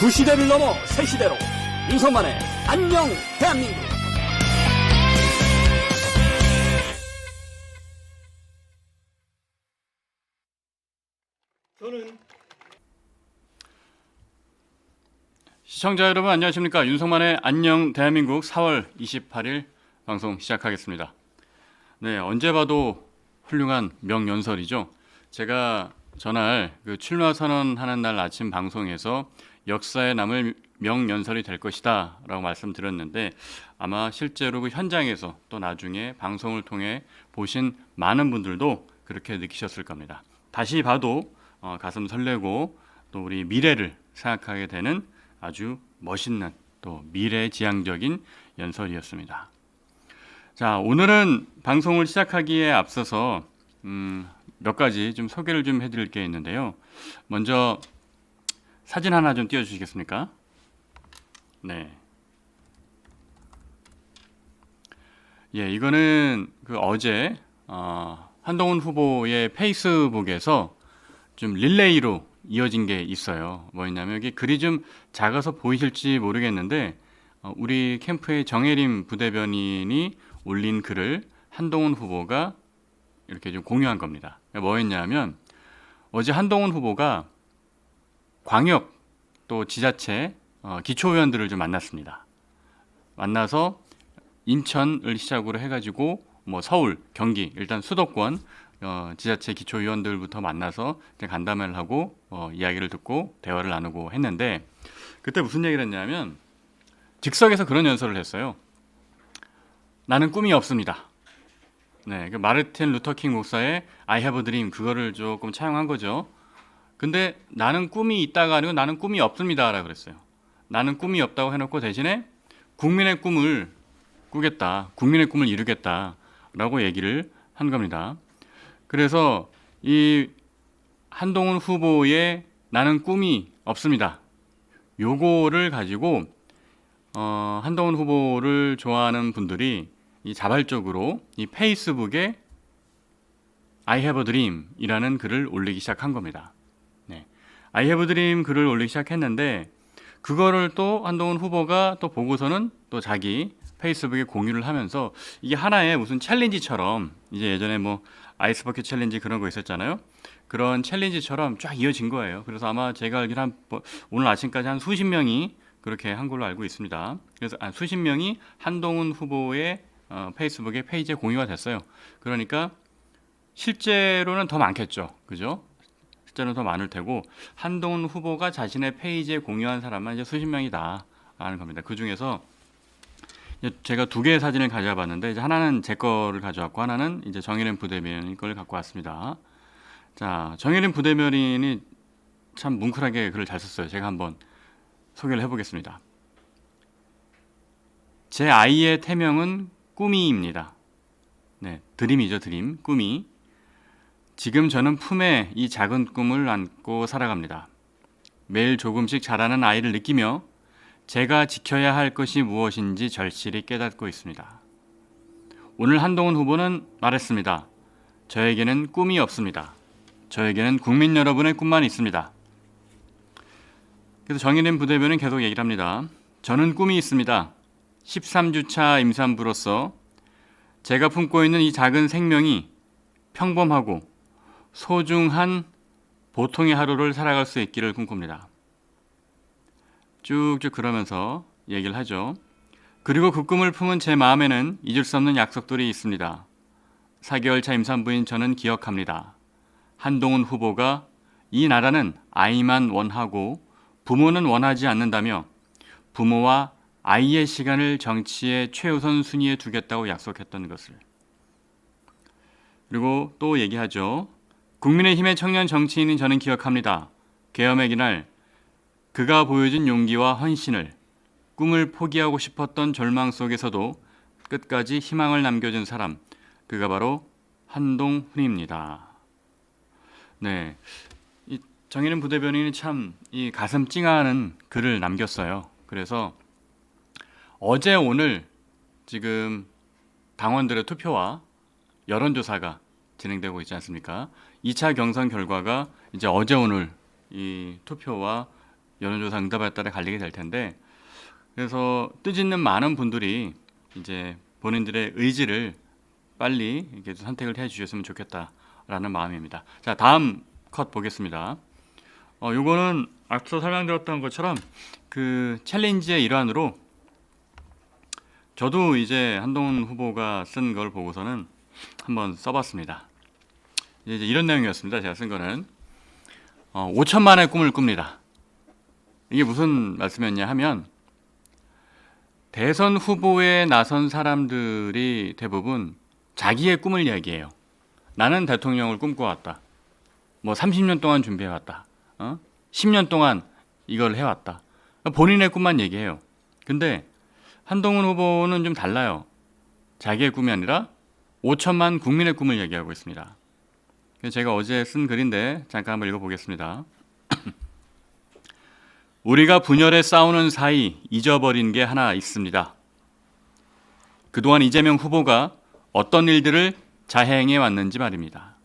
두 시대를 넘어 새 시대로 윤석만의 안녕 대한민국. 시청자 여러분 안녕하십니까. 윤석만의 안녕 대한민국 4월 28일 방송 시작하겠습니다. 네, 언제 봐도 훌륭한 명연설이죠. 제가 전날 출마 선언하는 날 아침 방송에서 역사에 남을 명연설이 될 것이다 라고 말씀드렸는데, 아마 실제로 그 현장에서 또 나중에 방송을 통해 보신 많은 분들도 그렇게 느끼셨을 겁니다. 다시 봐도 가슴 설레고 또 우리 미래를 생각하게 되는 아주 멋있는 또 미래지향적인 연설이었습니다. 자, 오늘은 방송을 시작하기에 앞서서 몇 가지 좀 소개를 좀 해드릴 게 있는데요. 먼저 사진 하나 좀 띄워주시겠습니까? 네. 예, 이거는 어제 한동훈 후보의 페이스북에서 좀 릴레이로 이어진 게 있어요. 뭐였냐면 여기 글이 좀 작아서 보이실지 모르겠는데 우리 캠프의 정혜림 부대변인이 올린 글을 한동훈 후보가 이렇게 좀 공유한 겁니다. 뭐였냐면 어제 한동훈 후보가 광역 또 지자체 기초의원들을 좀 만났습니다. 만나서 인천을 시작으로 해가지고 뭐 서울, 경기, 일단 수도권 지자체 기초의원들부터 만나서 간담회를 하고 이야기를 듣고 대화를 나누고 했는데, 그때 무슨 얘기를 했냐면 즉석에서 그런 연설을 했어요. 나는 꿈이 없습니다. 네, 마르틴 루터킹 목사의 I have a dream, 그거를 조금 차용한 거죠. 근데 나는 꿈이 있다가 아니고 나는 꿈이 없습니다 라고 그랬어요. 나는 꿈이 없다고 해놓고 대신에 국민의 꿈을 꾸겠다, 국민의 꿈을 이루겠다 라고 얘기를 한 겁니다. 그래서 이 한동훈 후보의 나는 꿈이 없습니다, 요거를 가지고 한동훈 후보를 좋아하는 분들이 이 자발적으로 이 페이스북에 I have a dream 이라는 글을 올리기 시작한 겁니다. 네. I have a dream 글을 올리기 시작했는데, 그거를 또 한동훈 후보가 또 보고서는 또 자기 페이스북에 공유를 하면서 이게 하나의 무슨 챌린지처럼, 이제 예전에 뭐 아이스버킷 챌린지 그런 거 있었잖아요. 그런 챌린지처럼 쫙 이어진 거예요. 그래서 아마 제가 알기로 오늘 아침까지 한 수십 명이 그렇게 한 걸로 알고 있습니다. 그래서 수십 명이 한동훈 후보의 페이스북에 페이지에 공유가 됐어요. 그러니까 실제로는 더 많겠죠, 그죠? 실제로는 더 많을 테고 한동훈 후보가 자신의 페이지에 공유한 사람만 이제 수십 명이다 하는 겁니다. 그 중에서 제가 두 개의 사진을 가져와봤는데, 이제 하나는 제 거를 가져왔고 하나는 이제 정혜림 부대변인 걸 갖고 왔습니다. 자, 정혜림 부대변인이 참 뭉클하게 글을 잘 썼어요. 제가 한번 소개를 해보겠습니다. 제 아이의 태명은 꾸미입니다. 네, 드림이죠, 드림, 꾸미. 지금 저는 품에 이 작은 꿈을 안고 살아갑니다. 매일 조금씩 자라는 아이를 느끼며 제가 지켜야 할 것이 무엇인지 절실히 깨닫고 있습니다. 오늘 한동훈 후보는 말했습니다. 저에게는 꿈이 없습니다. 저에게는 국민 여러분의 꿈만 있습니다. 그래서 정의림 부대변인은 계속 얘기를 합니다. 저는 꿈이 있습니다. 13주차 임산부로서 제가 품고 있는 이 작은 생명이 평범하고 소중한 보통의 하루를 살아갈 수 있기를 꿈꿉니다. 쭉쭉 그러면서 얘기를 하죠. 그리고 그 꿈을 품은 제 마음에는 잊을 수 없는 약속들이 있습니다. 4개월 차 임산부인 저는 기억합니다. 한동훈 후보가 이 나라는 아이만 원하고 부모는 원하지 않는다며 부모와 아이의 시간을 정치의 최우선 순위에 두겠다고 약속했던 것을. 그리고 또 얘기하죠. 국민의힘의 청년 정치인인 저는 기억합니다. 계엄의 그날 그가 보여준 용기와 헌신을, 꿈을 포기하고 싶었던 절망 속에서도 끝까지 희망을 남겨준 사람, 그가 바로 한동훈입니다. 네, 이 정혜림 부대변인이 참 이 가슴 찡하는 글을 남겼어요. 그래서 어제 오늘 지금 당원들의 투표와 여론조사가 진행되고 있지 않습니까? 2차 경선 결과가 이제 어제 오늘 이 투표와 여론조사 응답에 따라 갈리게 될 텐데, 그래서 뜻있는 많은 분들이 이제 본인들의 의지를 빨리 이렇게 선택을 해주셨으면 좋겠다라는 마음입니다. 자, 다음 컷 보겠습니다. 요거는 앞서 설명드렸던 것처럼 그 챌린지의 일환으로 저도 이제 한동훈 후보가 쓴 걸 보고서는 한번 써봤습니다. 이제 이런 내용이었습니다. 제가 쓴 거는 5천만의 꿈을 꿉니다. 이게 무슨 말씀이었냐 하면, 대선 후보에 나선 사람들이 대부분 자기의 꿈을 이야기해요. 나는 대통령을 꿈꿔왔다. 뭐 30년 동안 준비해왔다. 10년 동안 이걸 해왔다. 본인의 꿈만 얘기해요. 근데 한동훈 후보는 좀 달라요. 자기의 꿈이 아니라 5천만 국민의 꿈을 얘기하고 있습니다. 제가 어제 쓴 글인데 잠깐 한번 읽어보겠습니다. 우리가 분열에 싸우는 사이 잊어버린 게 하나 있습니다. 그동안 이재명 후보가 어떤 일들을 자행해 왔는지 말입니다.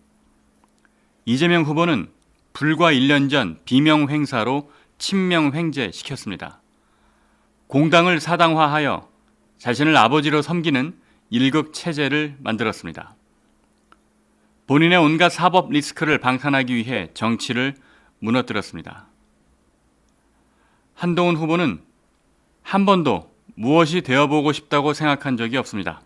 이재명 후보는 불과 1년 전 비명 행사로 친명 횡재시켰습니다. 공당을 사당화하여 자신을 아버지로 섬기는 1급 체제를 만들었습니다. 본인의 온갖 사법 리스크를 방탄하기 위해 정치를 무너뜨렸습니다. 한동훈 후보는 한 번도 무엇이 되어보고 싶다고 생각한 적이 없습니다.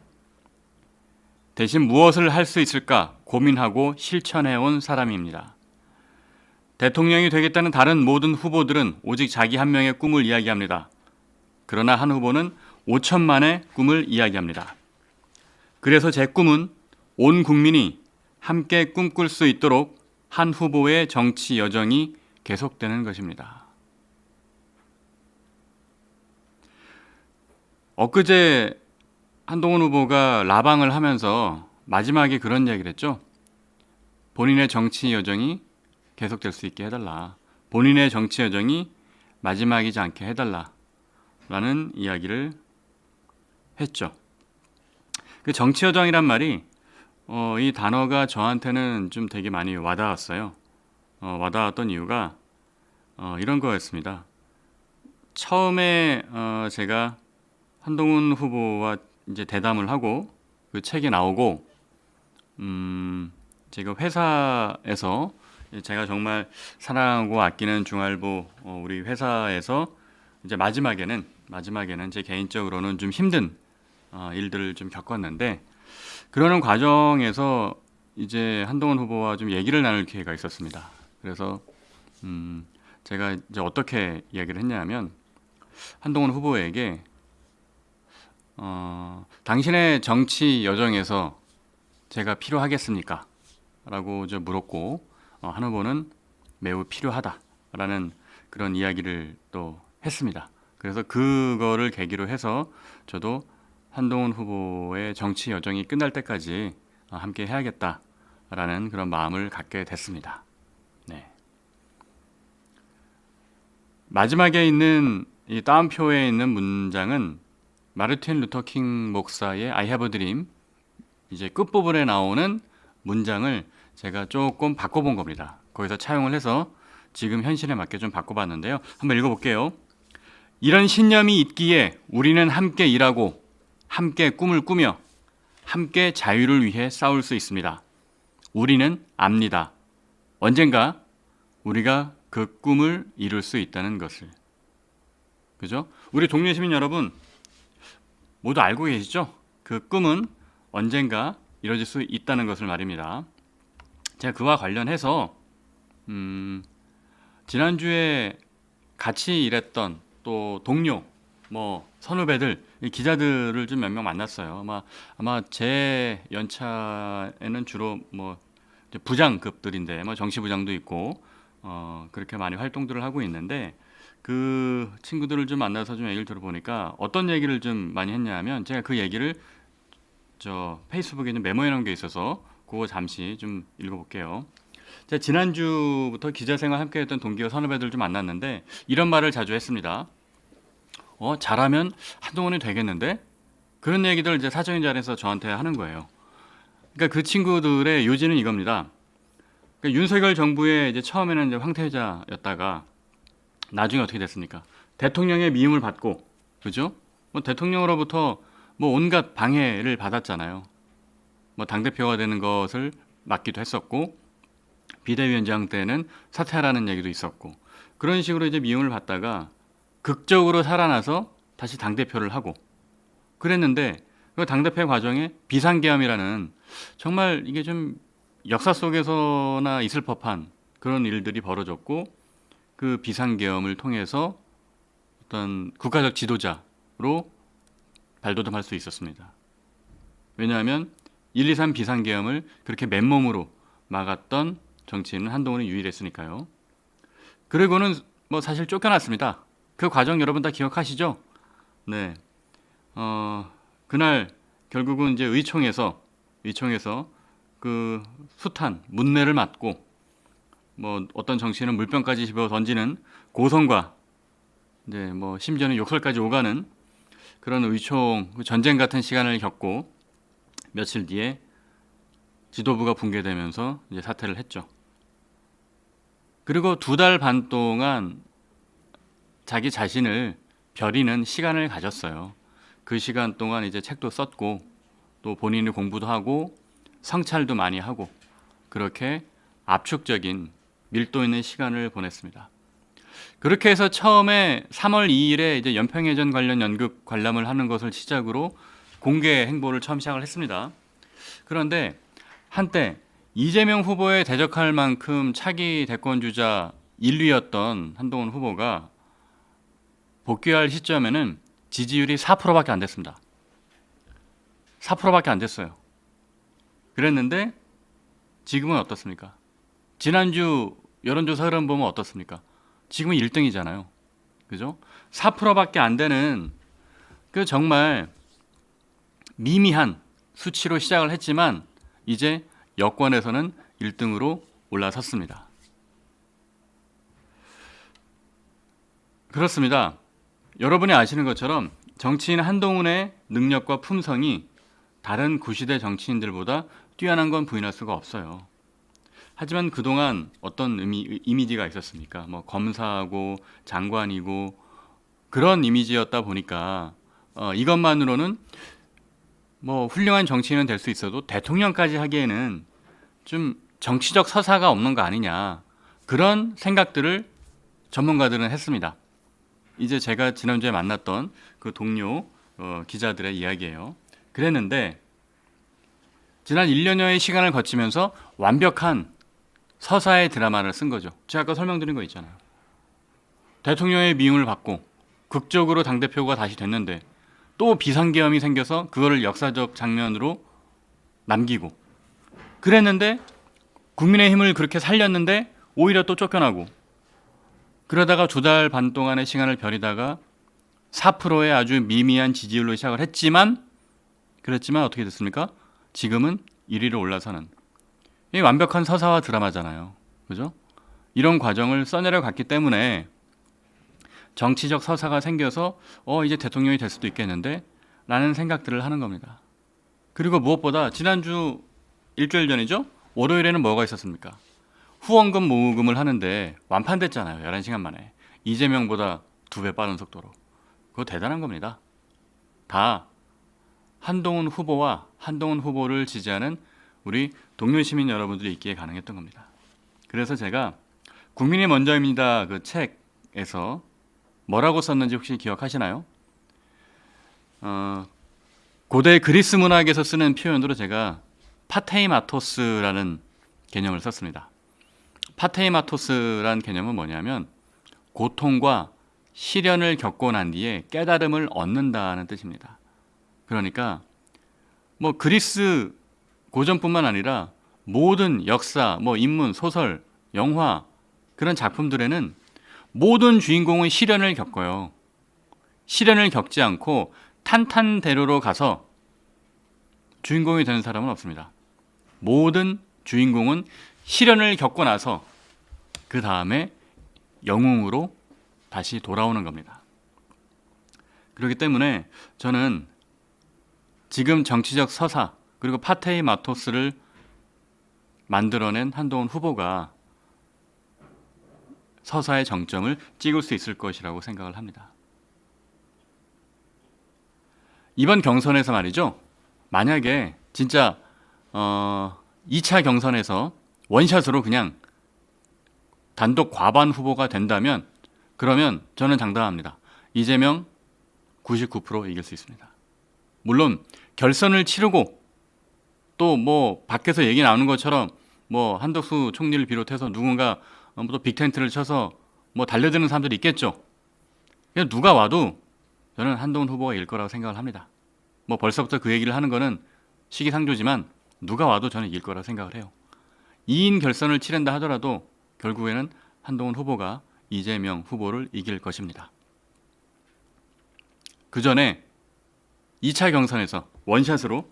대신 무엇을 할 수 있을까 고민하고 실천해온 사람입니다. 대통령이 되겠다는 다른 모든 후보들은 오직 자기 한 명의 꿈을 이야기합니다. 그러나 한 후보는 5천만의 꿈을 이야기합니다. 그래서 제 꿈은 온 국민이 함께 꿈꿀 수 있도록 한 후보의 정치 여정이 계속되는 것입니다. 엊그제 한동훈 후보가 라방을 하면서 마지막에 그런 이야기를 했죠. 본인의 정치 여정이 계속될 수 있게 해달라. 본인의 정치 여정이 마지막이지 않게 해달라라는 이야기를 했죠. 그 정치 여정이란 말이 이 단어가 저한테는 좀 되게 많이 와닿았어요. 와닿았던 이유가 이런 거였습니다. 처음에 제가 한동훈 후보와 이제 대담을 하고 그 책이 나오고 제가 회사에서 제가 정말 사랑하고 아끼는 중알보 우리 회사에서 이제 마지막에는 제 개인적으로는 좀 힘든 일들을 좀 겪었는데, 그러는 과정에서 이제 한동훈 후보와 좀 얘기를 나눌 기회가 있었습니다. 그래서 제가 이제 어떻게 이야기를 했냐면, 한동훈 후보에게 당신의 정치 여정에서 제가 필요하겠습니까? 라고 저 물었고, 한 후보는 매우 필요하다라는 그런 이야기를 또 했습니다. 그래서 그거를 계기로 해서 저도 한동훈 후보의 정치 여정이 끝날 때까지 함께 해야겠다라는 그런 마음을 갖게 됐습니다. 네. 마지막에 있는 이 따옴표에 있는 문장은 마르틴 루터 킹 목사의 I have a dream, 이제 끝부분에 나오는 문장을 제가 조금 바꿔본 겁니다. 거기서 차용을 해서 지금 현실에 맞게 좀 바꿔봤는데요. 한번 읽어볼게요. 이런 신념이 있기에 우리는 함께 일하고 함께 꿈을 꾸며 함께 자유를 위해 싸울 수 있습니다. 우리는 압니다. 언젠가 우리가 그 꿈을 이룰 수 있다는 것을. 그죠? 우리 동료 시민 여러분 모두 알고 계시죠? 그 꿈은 언젠가 이루어질 수 있다는 것을 말입니다. 제가 그와 관련해서 지난주에 같이 일했던 또 동료, 뭐 선후배들, 기자들을 좀 몇 명 만났어요. 아마 제 연차에는 주로 뭐 부장급들인데, 뭐 정치부장도 있고 그렇게 많이 활동들을 하고 있는데, 그 친구들을 좀 만나서 좀 얘기를 들어보니까 어떤 얘기를 좀 많이 했냐면, 제가 그 얘기를 저 페이스북에 좀 메모해 놓은 게 있어서 그거 잠시 좀 읽어볼게요. 제가 지난주부터 기자생활 함께했던 동기와 선후배들 좀 만났는데 이런 말을 자주 했습니다. 잘하면 한동훈이 되겠는데? 그런 얘기들 이제 사적인 자리에서 저한테 하는 거예요. 그러니까 그 친구들의 요지는 이겁니다. 그러니까 윤석열 정부의 이제 처음에는 이제 황태자였다가 나중에 어떻게 됐습니까? 대통령의 미움을 받고, 그죠? 뭐 대통령으로부터 뭐 온갖 방해를 받았잖아요. 뭐 당대표가 되는 것을 막기도 했었고, 비대위원장 때는 사퇴하라는 얘기도 있었고, 그런 식으로 이제 미움을 받다가 극적으로 살아나서 다시 당대표를 하고 그랬는데, 그 당대표 과정에 비상계엄이라는 정말 이게 좀 역사 속에서나 있을 법한 그런 일들이 벌어졌고, 그 비상계엄을 통해서 어떤 국가적 지도자로 발돋움할 수 있었습니다. 왜냐하면 1.23 비상계엄을 그렇게 맨몸으로 막았던 정치인은 한동훈이 유일했으니까요. 그리고는 뭐 사실 쫓겨났습니다. 그 과정 여러분 다 기억하시죠? 네. 그날 결국은 이제 의총에서 그 숱한 문매를 맞고, 뭐 어떤 정치인은 물병까지 집어 던지는 고성과 이제 뭐 심지어는 욕설까지 오가는 그런 의총 전쟁 같은 시간을 겪고, 며칠 뒤에 지도부가 붕괴되면서 이제 사퇴를 했죠. 그리고 2달 반 동안 자기 자신을 벼리는 시간을 가졌어요. 그 시간 동안 이제 책도 썼고, 또 본인이 공부도 하고 성찰도 많이 하고, 그렇게 압축적인 밀도 있는 시간을 보냈습니다. 그렇게 해서 처음에 3월 2일에 이제 연평해전 관련 연극 관람을 하는 것을 시작으로 공개 행보를 처음 시작을 했습니다. 그런데 한때 이재명 후보에 대적할 만큼 차기 대권 주자 1위였던 한동훈 후보가 복귀할 시점에는 지지율이 4%밖에 안 됐습니다. 4%밖에 안 됐어요. 그랬는데 지금은 어떻습니까? 지난주 여론조사 흐름 보면 어떻습니까? 지금은 1등이잖아요. 그죠? 4%밖에 안 되는 그 정말 미미한 수치로 시작을 했지만 이제 여권에서는 1등으로 올라섰습니다. 그렇습니다. 여러분이 아시는 것처럼 정치인 한동훈의 능력과 품성이 다른 구시대 정치인들보다 뛰어난 건 부인할 수가 없어요. 하지만 그동안 어떤 이미지가 있었습니까? 뭐 검사하고 장관이고 그런 이미지였다 보니까 이것만으로는 뭐 훌륭한 정치인은 될 수 있어도 대통령까지 하기에는 좀 정치적 서사가 없는 거 아니냐, 그런 생각들을 전문가들은 했습니다. 이제 제가 지난주에 만났던 그 동료 기자들의 이야기예요. 그랬는데 지난 1년여의 시간을 거치면서 완벽한 서사의 드라마를 쓴 거죠. 제가 아까 설명드린 거 있잖아요. 대통령의 미움을 받고 극적으로 당대표가 다시 됐는데 또 비상계엄이 생겨서 그거를 역사적 장면으로 남기고, 그랬는데 국민의힘을 그렇게 살렸는데 오히려 또 쫓겨나고, 그러다가 2달 반 동안의 시간을 벼리다가 4%의 아주 미미한 지지율로 시작을 했지만, 그랬지만 어떻게 됐습니까? 지금은 1위로 올라서는, 이 완벽한 서사와 드라마잖아요. 그죠? 이런 과정을 써내려 갔기 때문에 정치적 서사가 생겨서 이제 대통령이 될 수도 있겠는데 라는 생각들을 하는 겁니다. 그리고 무엇보다 지난주 일주일 전이죠? 월요일에는 뭐가 있었습니까? 후원금 모금을 하는데 완판됐잖아요. 11시간 만에. 이재명보다 2배 빠른 속도로. 그거 대단한 겁니다. 다 한동훈 후보와 한동훈 후보를 지지하는 우리 동료 시민 여러분들이 있기에 가능했던 겁니다. 그래서 제가 국민이 먼저입니다 그 책에서 뭐라고 썼는지 혹시 기억하시나요? 고대 그리스 문학에서 쓰는 표현으로 제가 파테이마토스라는 개념을 썼습니다. 파테이마토스라는 개념은 뭐냐면 고통과 시련을 겪고 난 뒤에 깨달음을 얻는다는 뜻입니다. 그러니까 뭐 그리스 고전뿐만 아니라 모든 역사, 뭐 인문, 소설, 영화 그런 작품들에는 모든 주인공은 시련을 겪어요. 시련을 겪지 않고 탄탄대로로 가서 주인공이 되는 사람은 없습니다. 모든 주인공은 시련을 겪고 나서 그 다음에 영웅으로 다시 돌아오는 겁니다. 그렇기 때문에 저는 지금 정치적 서사 그리고 파테이마토스를 만들어낸 한동훈 후보가 서사의 정점을 찍을 수 있을 것이라고 생각을 합니다. 이번 경선에서 말이죠. 만약에 진짜 2차 경선에서 원샷으로 그냥 단독 과반 후보가 된다면 그러면 저는 장담합니다. 이재명 99% 이길 수 있습니다. 물론 결선을 치르고 또 뭐 밖에서 얘기 나오는 것처럼 뭐 한덕수 총리를 비롯해서 누군가 또 빅텐트를 쳐서 뭐 달려드는 사람들이 있겠죠. 그냥 누가 와도 저는 한동훈 후보가 이길 거라고 생각을 합니다. 뭐 벌써부터 그 얘기를 하는 거는 시기상조지만 누가 와도 저는 이길 거라고 생각을 해요. 2인 결선을 치른다 하더라도 결국에는 한동훈 후보가 이재명 후보를 이길 것입니다. 그 전에 2차 경선에서 원샷으로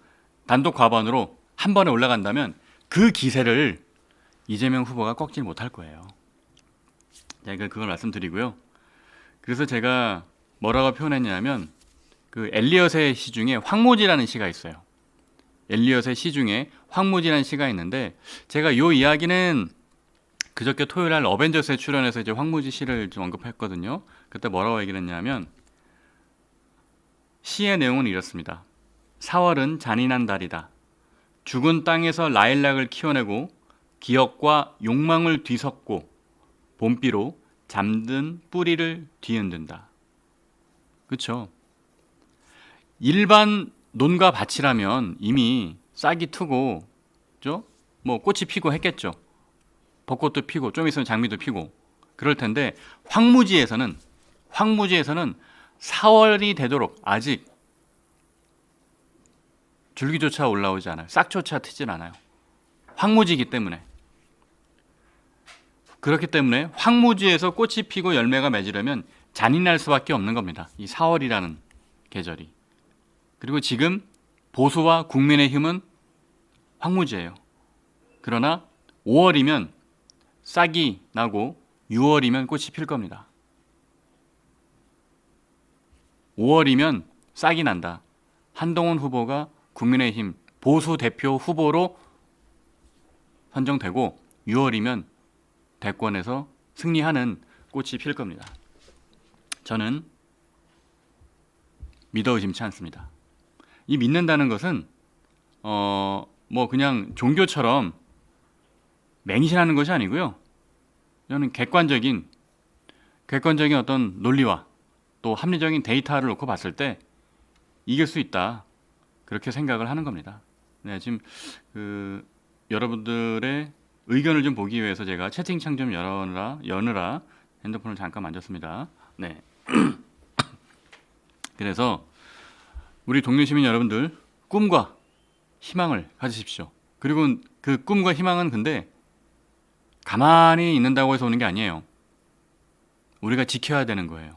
단독 과반으로 한 번에 올라간다면 그 기세를 이재명 후보가 꺾지 못할 거예요. 제가 그걸 말씀드리고요. 그래서 제가 뭐라고 표현했냐면 그 엘리엇의 시 중에 황무지라는 시가 있어요. 엘리엇의 시 중에 황무지라는 시가 있는데 제가 이 이야기는 그저께 토요일 날 어벤져스에 출연해서 이제 황무지 시를 좀 언급했거든요. 그때 뭐라고 얘기를 했냐면 시의 내용은 이렇습니다. 4월은 잔인한 달이다. 죽은 땅에서 라일락을 키워내고 기억과 욕망을 뒤섞고 봄비로 잠든 뿌리를 뒤흔든다. 그렇죠? 일반 논과 밭이라면 이미 싹이 트고, 그죠? 뭐 꽃이 피고 했겠죠. 벚꽃도 피고 좀 있으면 장미도 피고 그럴 텐데 황무지에서는 4월이 되도록 아직 줄기조차 올라오지 않아요. 싹조차 트진 않아요. 황무지이기 때문에. 그렇기 때문에 황무지에서 꽃이 피고 열매가 맺으려면 잔인할 수밖에 없는 겁니다. 이 4월이라는 계절이. 그리고 지금 보수와 국민의힘은 황무지예요. 그러나 5월이면 싹이 나고 6월이면 꽃이 필 겁니다. 5월이면 싹이 난다. 한동훈 후보가 국민의힘 보수 대표 후보로 선정되고 6월이면 대권에서 승리하는 꽃이 필 겁니다. 저는 믿어 의심치 않습니다. 이 믿는다는 것은 뭐 그냥 종교처럼 맹신하는 것이 아니고요. 저는 객관적인 어떤 논리와 또 합리적인 데이터를 놓고 봤을 때 이길 수 있다. 그렇게 생각을 하는 겁니다. 네, 지금 여러분들의 의견을 좀 보기 위해서 제가 채팅창 좀 여느라 핸드폰을 잠깐 만졌습니다. 네. 그래서 우리 동료 시민 여러분들 꿈과 희망을 가지십시오. 그리고 그 꿈과 희망은 근데 가만히 있는다고 해서 오는 게 아니에요. 우리가 지켜야 되는 거예요.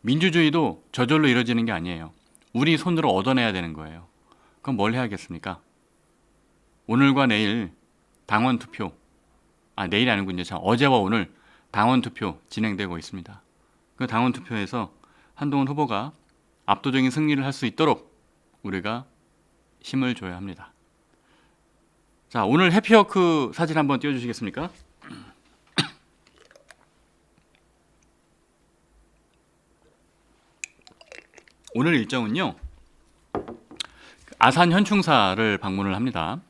민주주의도 저절로 이루어지는 게 아니에요. 우리 손으로 얻어내야 되는 거예요. 그럼 뭘 해야겠습니까? 오늘과 내일 당원 투표, 내일이 아니군요. 어제와 오늘 당원 투표 진행되고 있습니다. 그 당원 투표에서 한동훈 후보가 압도적인 승리를 할 수 있도록 우리가 힘을 줘야 합니다. 자, 오늘 해피워크 사진 한번 띄워주시겠습니까? 오늘 일정은요. 아산 현충사를 방문을 합니다.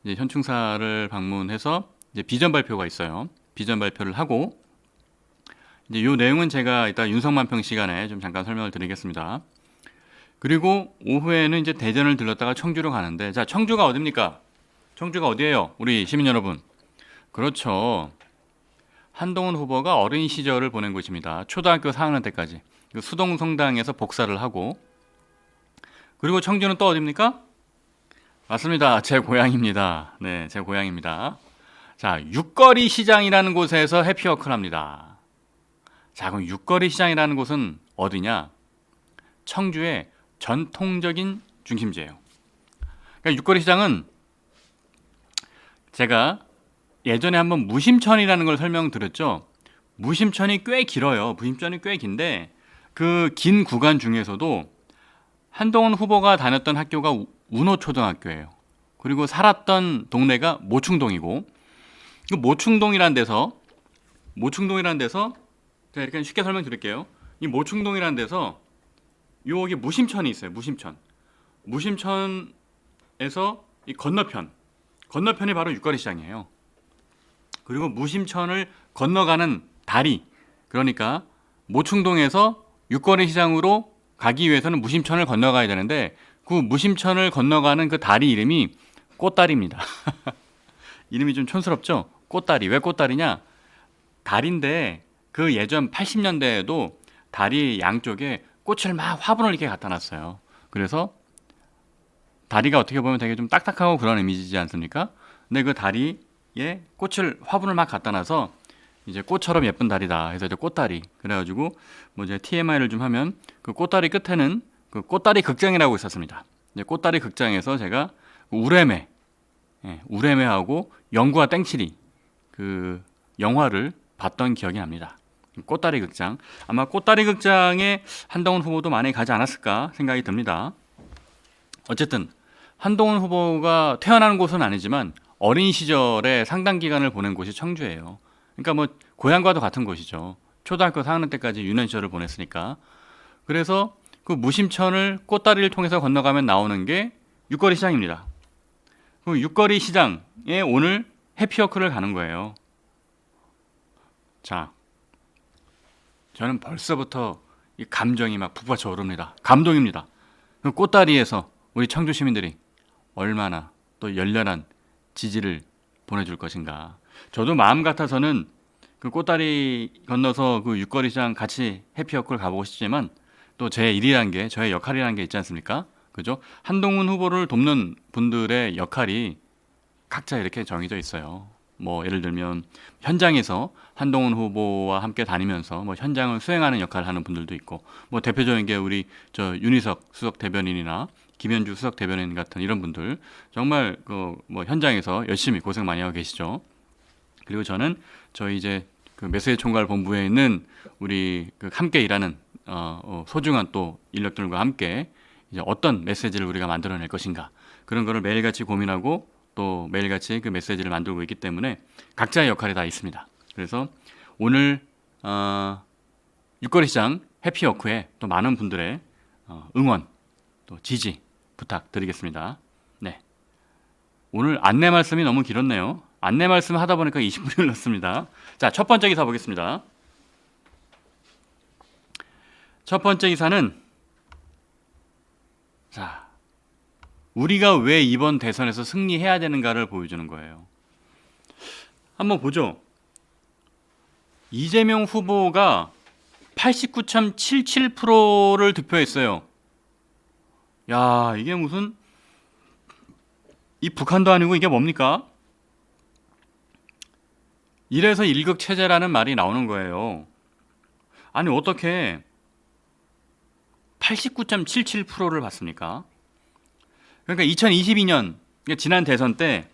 이제 현충사를 방문해서 이제 비전 발표가 있어요. 비전 발표를 하고 이제 이 내용은 제가 이따 윤석만평 시간에 좀 잠깐 설명을 드리겠습니다. 그리고 오후에는 이제 대전을 들렀다가 청주로 가는데, 자, 청주가 어디입니까? 청주가 어디예요? 우리 시민 여러분. 그렇죠. 한동훈 후보가 어린 시절을 보낸 곳입니다. 초등학교 4학년 때까지. 수동성당에서 복사를 하고, 그리고 청주는 또 어디입니까? 맞습니다. 제 고향입니다. 네, 제 고향입니다. 자, 육거리 시장이라는 곳에서 해피워크를 합니다. 자, 그럼 육거리 시장이라는 곳은 어디냐? 청주의 전통적인 중심지예요. 그러니까 육거리 시장은 제가 예전에 한번 무심천이라는 걸 설명드렸죠. 무심천이 꽤 길어요. 무심천이 꽤 긴데 그 긴 구간 중에서도 한동훈 후보가 다녔던 학교가 운호초등학교예요. 그리고 살았던 동네가 모충동이고, 그 모충동이라는 데서 모충동이라는 데서 제가 이렇게 쉽게 설명드릴게요. 이 모충동이라는 데서 여기 무심천이 있어요. 무심천에서 이 건너편이 바로 육거리 시장이에요. 그리고 무심천을 건너가는 다리, 그러니까 모충동에서 육거리 시장으로 가기 위해서는 무심천을 건너가야 되는데 그 무심천을 건너가는 그 다리 이름이 꽃다리입니다. 이름이 좀 촌스럽죠? 꽃다리. 왜 꽃다리냐? 다리인데 그 예전 80년대에도 다리 양쪽에 꽃을 막 화분을 이렇게 갖다 놨어요. 그래서 다리가 어떻게 보면 되게 좀 딱딱하고 그런 이미지지 않습니까? 근데 그 다리에 화분을 막 갖다 놔서 이제 꽃처럼 예쁜 다리다 해서 이제 꽃다리. 그래가지고 뭐 이제 TMI를 좀 하면 그 꽃다리 끝에는 그 꽃다리 극장이라고 있었습니다. 이제 꽃다리 극장에서 제가 우레메하고 영구와 땡칠이 그 영화를 봤던 기억이 납니다. 꽃다리 극장. 아마 꽃다리 극장에 한동훈 후보도 많이 가지 않았을까 생각이 듭니다. 어쨌든 한동훈 후보가 태어난 곳은 아니지만 어린 시절에 상당 기간을 보낸 곳이 청주예요. 그러니까 뭐 고향과도 같은 곳이죠. 초등학교 4학년 때까지 유년 시절을 보냈으니까. 그래서 그 무심천을 꽃다리를 통해서 건너가면 나오는 게 육거리 시장입니다. 그 육거리 시장에 오늘 해피워크를 가는 거예요. 자, 저는 벌써부터 이 감정이 막 북받쳐 오릅니다. 감동입니다. 그 꽃다리에서 우리 청주 시민들이 얼마나 또 열렬한 지지를 보내줄 것인가. 저도 마음 같아서는 그 꽃다리 건너서 그 육거리 시장 같이 해피워크를 가보고 싶지만 또 제 일이란 게, 저의 역할이라는 게 있지 않습니까? 그죠? 한동훈 후보를 돕는 분들의 역할이 각자 이렇게 정해져 있어요. 뭐 예를 들면 현장에서 한동훈 후보와 함께 다니면서 뭐 현장을 수행하는 역할을 하는 분들도 있고, 뭐 대표적인 게 우리 저 윤희석 수석 대변인이나 김현주 수석 대변인 같은 이런 분들 정말 그 뭐 현장에서 열심히 고생 많이 하고 계시죠. 그리고 저는 저희 이제 그 메시지 총괄 본부에 있는 우리 그 함께 일하는 소중한 또 인력들과 함께 이제 어떤 메시지를 우리가 만들어낼 것인가, 그런 거를 매일같이 고민하고 또 매일같이 그 메시지를 만들고 있기 때문에 각자의 역할이 다 있습니다. 그래서 오늘 육거리 시장 해피워크에 또 많은 분들의 응원 또 지지 부탁드리겠습니다. 네, 오늘 안내 말씀이 너무 길었네요. 안내 말씀 하다 보니까 20분이 흘렀습니다. 자, 첫 번째 기사 보겠습니다. 첫 번째 기사는, 자, 우리가 왜 이번 대선에서 승리해야 되는가를 보여주는 거예요. 한번 보죠. 이재명 후보가 89.77%를 득표했어요. 야, 이게 무슨 이 북한도 아니고 이게 뭡니까? 이래서 일극체제라는 말이 나오는 거예요. 아니 어떻게 89.77%를 받습니까? 그러니까 2022년 지난 대선 때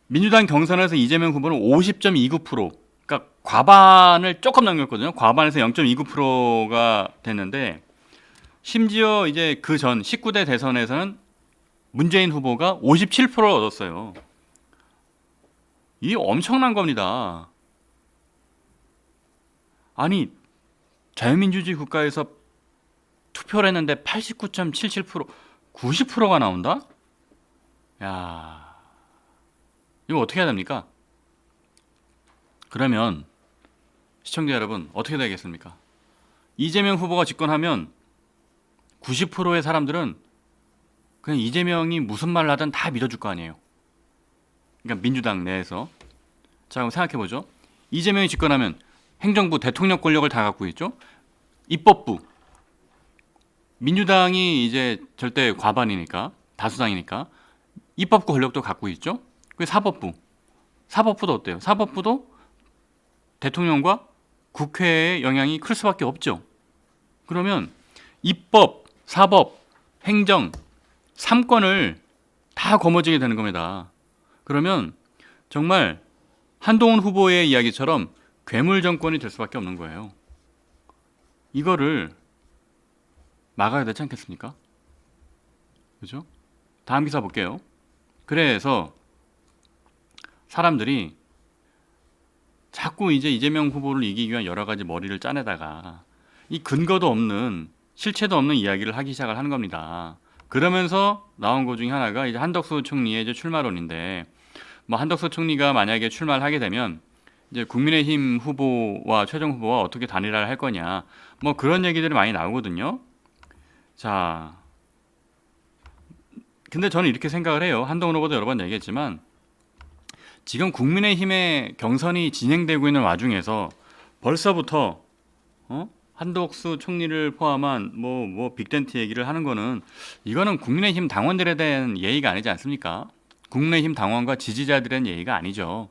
민주당 경선에서 이재명 후보는 50.29%, 그러니까 과반을 조금 넘겼거든요. 과반에서 0.29%가 됐는데, 심지어 이제 그 전 19대 대선에서는 문재인 후보가 57%를 얻었어요. 이게 엄청난 겁니다. 아니 자유민주주의 국가에서 투표를 했는데 89.77%, 90%가 나온다? 야, 이거 어떻게 해야 됩니까? 그러면 시청자 여러분 어떻게 되겠습니까? 이재명 후보가 집권하면 90%의 사람들은 그냥 이재명이 무슨 말을 하든 다 믿어줄 거 아니에요. 그러니까 민주당 내에서. 자, 그럼 생각해보죠. 이재명이 집권하면 행정부, 대통령 권력을 다 갖고 있죠. 입법부, 민주당이 이제 절대 과반이니까, 다수당이니까 입법부 권력도 갖고 있죠. 그 사법부도 어때요? 사법부도 대통령과 국회의 영향이 클 수밖에 없죠. 그러면 입법, 사법, 행정 3권을 다 거머쥐게 되는 겁니다. 그러면 정말 한동훈 후보의 이야기처럼 괴물 정권이 될 수밖에 없는 거예요. 이거를 막아야 되지 않겠습니까? 그죠? 다음 기사 볼게요. 그래서 사람들이 자꾸 이제 이재명 후보를 이기기 위한 여러 가지 머리를 짜내다가 이 근거도 없는 실체도 없는 이야기를 하기 시작을 하는 겁니다. 그러면서 나온 것 중에 하나가 이제 한덕수 총리의 이제 출마론인데, 뭐 한덕수 총리가 만약에 출마를 하게 되면 이제 국민의힘 후보와 최종 후보와 어떻게 단일화를 할 거냐, 뭐 그런 얘기들이 많이 나오거든요. 자, 근데 저는 이렇게 생각을 해요. 한동훈 후보도 여러 번 얘기했지만 지금 국민의힘의 경선이 진행되고 있는 와중에서 벌써부터 한덕수 총리를 포함한 뭐 빅텐트 얘기를 하는 거는, 이거는 국민의힘 당원들에 대한 예의가 아니지 않습니까? 국민의힘 당원과 지지자들에 대한 예의가 아니죠.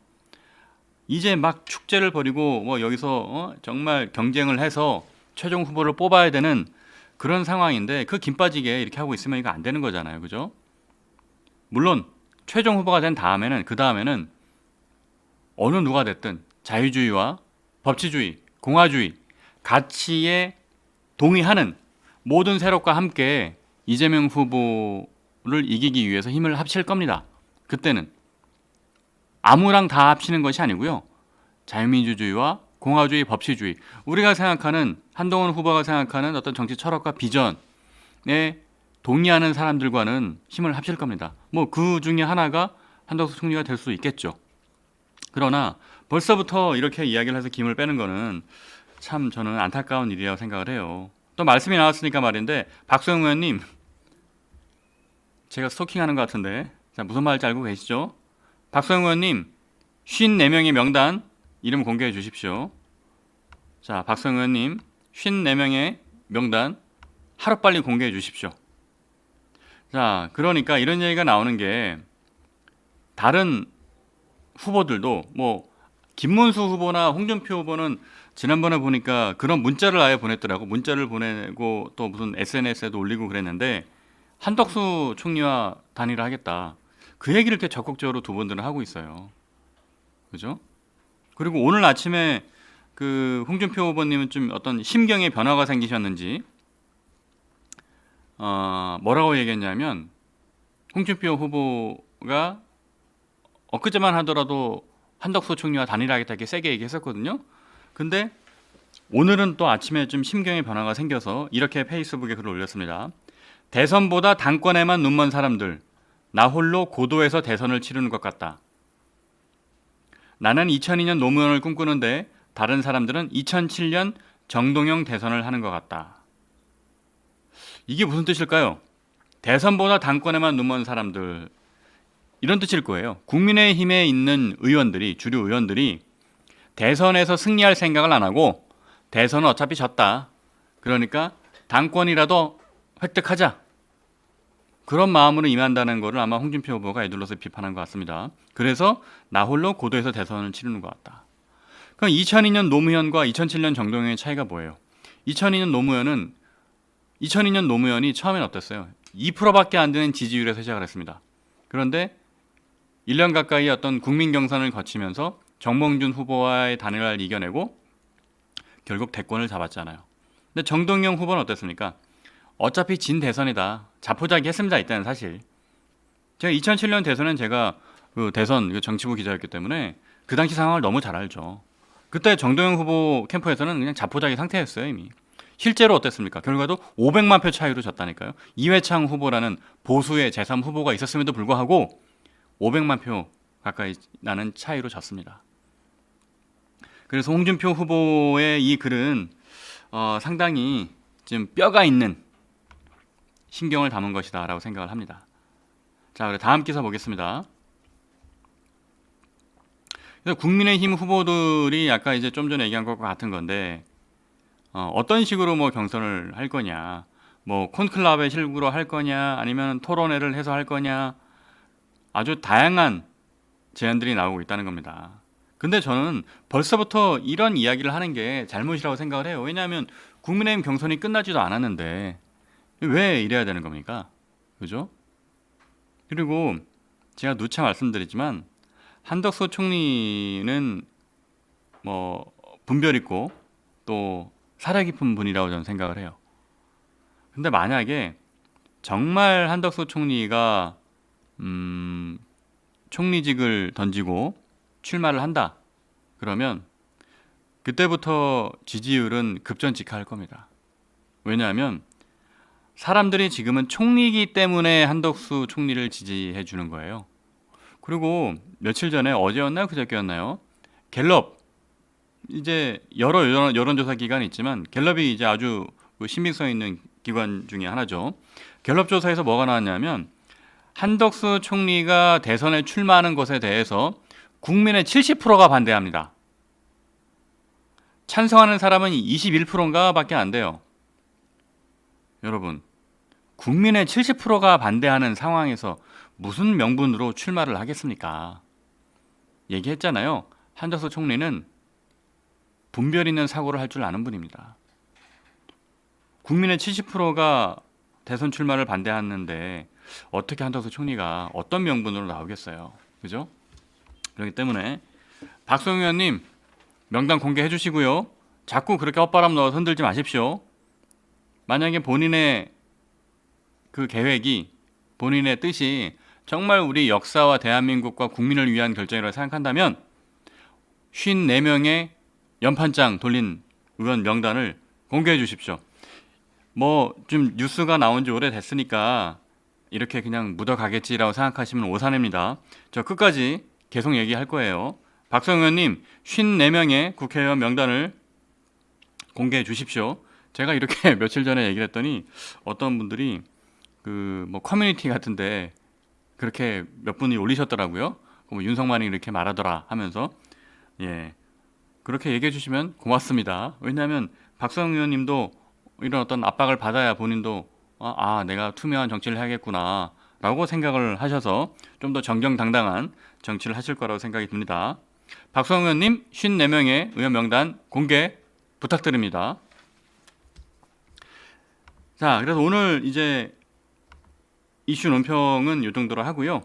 이제 막 축제를 벌이고 뭐 여기서 정말 경쟁을 해서 최종 후보를 뽑아야 되는 그런 상황인데, 그 김 빠지게 이렇게 하고 있으면 이거 안 되는 거잖아요. 그죠? 물론 최종 후보가 된 다음에는, 그 다음에는 어느 누가 됐든 자유주의와 법치주의, 공화주의 가치에 동의하는 모든 세력과 함께 이재명 후보를 이기기 위해서 힘을 합칠 겁니다. 그때는 아무랑 다 합치는 것이 아니고요. 자유민주주의와 공화주의, 법치주의, 우리가 생각하는, 한동훈 후보가 생각하는 어떤 정치 철학과 비전에 동의하는 사람들과는 힘을 합칠 겁니다. 뭐 그 중에 하나가 한덕수 총리가 될 수 있겠죠. 그러나 벌써부터 이렇게 이야기를 해서 김을 빼는 거는 참 저는 안타까운 일이라고 생각을 해요. 또 말씀이 나왔으니까 말인데, 박소영 의원님, 제가 스토킹하는 것 같은데, 자, 무슨 말인지 알고 계시죠? 박소영 의원님, 54명의 명단 이름 공개해 주십시오. 자, 박소영 의원님, 54명의 명단 하루빨리 공개해 주십시오. 자, 그러니까 이런 얘기가 나오는 게, 다른 후보들도 뭐 김문수 후보나 홍준표 후보는 지난번에 보니까 그런 문자를 아예 보냈더라고. 문자를 보내고 또 무슨 SNS에도 올리고 그랬는데, 한덕수 총리와 단일화하겠다, 그 얘기를 이렇게 적극적으로 두 분들은 하고 있어요. 그죠? 그리고 오늘 아침에 그 홍준표 후보님은 좀 어떤 심경의 변화가 생기셨는지 뭐라고 얘기했냐면, 홍준표 후보가 엊그제만 하더라도 한덕수 총리와 단일화하겠다 이렇게 세게 얘기했었거든요. 근데 오늘은 또 아침에 좀 심경의 변화가 생겨서 이렇게 페이스북에 글을 올렸습니다. 대선보다 당권에만 눈먼 사람들, 나 홀로 고도에서 대선을 치르는 것 같다. 나는 2002년 노무현을 꿈꾸는데 다른 사람들은 2007년 정동영 대선을 하는 것 같다. 이게 무슨 뜻일까요? 대선보다 당권에만 눈먼 사람들, 이런 뜻일 거예요. 국민의힘에 있는 의원들이, 주류 의원들이 대선에서 승리할 생각을 안 하고, 대선은 어차피 졌다, 그러니까 당권이라도 획득하자, 그런 마음으로 임한다는 것을 아마 홍준표 후보가 에둘러서 비판한 것 같습니다. 그래서 나 홀로 고도에서 대선을 치르는 것 같다. 그럼 2002년 노무현과 2007년 정동영의 차이가 뭐예요? 2002년 노무현이 처음엔 어땠어요? 2%밖에 안 되는 지지율에서 시작을 했습니다. 그런데 1년 가까이 어떤 국민 경선을 거치면서 정몽준 후보와의 단일화를 이겨내고 결국 대권을 잡았잖아요. 근데 정동영 후보는 어땠습니까? 어차피 진 대선이다, 자포자기했습니다. 이때는 사실 제가 2007년 대선은 제가 그 대선 정치부 기자였기 때문에 그 당시 상황을 너무 잘 알죠. 그때 정동영 후보 캠프에서는 그냥 자포자기 상태였어요. 이미. 실제로 어땠습니까? 결과도 500만 표 차이로 졌다니까요. 이회창 후보라는 보수의 제3 후보가 있었음에도 불구하고 500만 표 가까이 나는 차이로 졌습니다. 그래서 홍준표 후보의 이 글은 상당히 좀 뼈가 있는 신경을 담은 것이다 라고 생각을 합니다. 자, 그래 다음 기사 보겠습니다. 그래서 국민의힘 후보들이 아까 이제 좀 전에 얘기한 것과 같은 건데, 어떤 식으로 뭐 경선을 할 거냐, 뭐 콘클라베 식으로 할 거냐, 아니면 토론회를 해서 할 거냐, 아주 다양한 제안들이 나오고 있다는 겁니다. 근데 저는 벌써부터 이런 이야기를 하는 게 잘못이라고 생각을 해요. 왜냐하면 국민의힘 경선이 끝나지도 않았는데 왜 이래야 되는 겁니까? 그죠? 그리고 제가 누차 말씀드리지만 한덕수 총리는 뭐 분별 있고 또 사려 깊은 분이라고 저는 생각을 해요. 근데 만약에 정말 한덕수 총리가 총리직을 던지고 출마를 한다, 그러면 그때부터 지지율은 급전직하할 겁니다. 왜냐하면 사람들이 지금은 총리이기 때문에 한덕수 총리를 지지해 주는 거예요. 그리고 며칠 전에 어제였나요? 그저께였나요? 갤럽 이제 여러 여론조사 기관이 있지만 갤럽이 이제 아주 신빙성 있는 기관 중에 하나죠. 갤럽 조사에서 뭐가 나왔냐면 한덕수 총리가 대선에 출마하는 것에 대해서 국민의 70%가 반대합니다. 찬성하는 사람은 21%인가 밖에 안 돼요. 여러분, 국민의 70%가 반대하는 상황에서 무슨 명분으로 출마를 하겠습니까? 얘기했잖아요. 한덕수 총리는 분별 있는 사고를 할 줄 아는 분입니다. 국민의 70%가 대선 출마를 반대하는데 어떻게 한덕수 총리가 어떤 명분으로 나오겠어요? 그죠? 그렇기 때문에 박성희 의원님 명단 공개해 주시고요. 자꾸 그렇게 헛바람 넣어서 흔들지 마십시오. 만약에 본인의 그 계획이, 본인의 뜻이 정말 우리 역사와 대한민국과 국민을 위한 결정이라고 생각한다면 54명의 연판장 돌린 의원 명단을 공개해 주십시오. 뭐 좀 뉴스가 나온 지 오래됐으니까 이렇게 그냥 묻어가겠지라고 생각하시면 오산입니다. 저 끝까지 계속 얘기할 거예요. 박성희 의원님 54명의 국회의원 명단을 공개해 주십시오. 제가 이렇게 며칠 전에 얘기를 했더니 어떤 분들이 그 뭐 커뮤니티 같은데 그렇게 몇 분이 올리셨더라고요. 뭐 윤석만이 이렇게 말하더라 하면서 예 그렇게 얘기해 주시면 고맙습니다. 왜냐하면 박성희 의원님도 이런 어떤 압박을 받아야 본인도 내가 투명한 정치를 해야겠구나 라고 생각을 하셔서 좀 더 정정당당한 정치를 하실 거라고 생각이 듭니다. 박성희 의원님 54명의 의원 명단 공개 부탁드립니다. 자, 그래서 오늘 이제 이슈 논평은 이 정도로 하고요.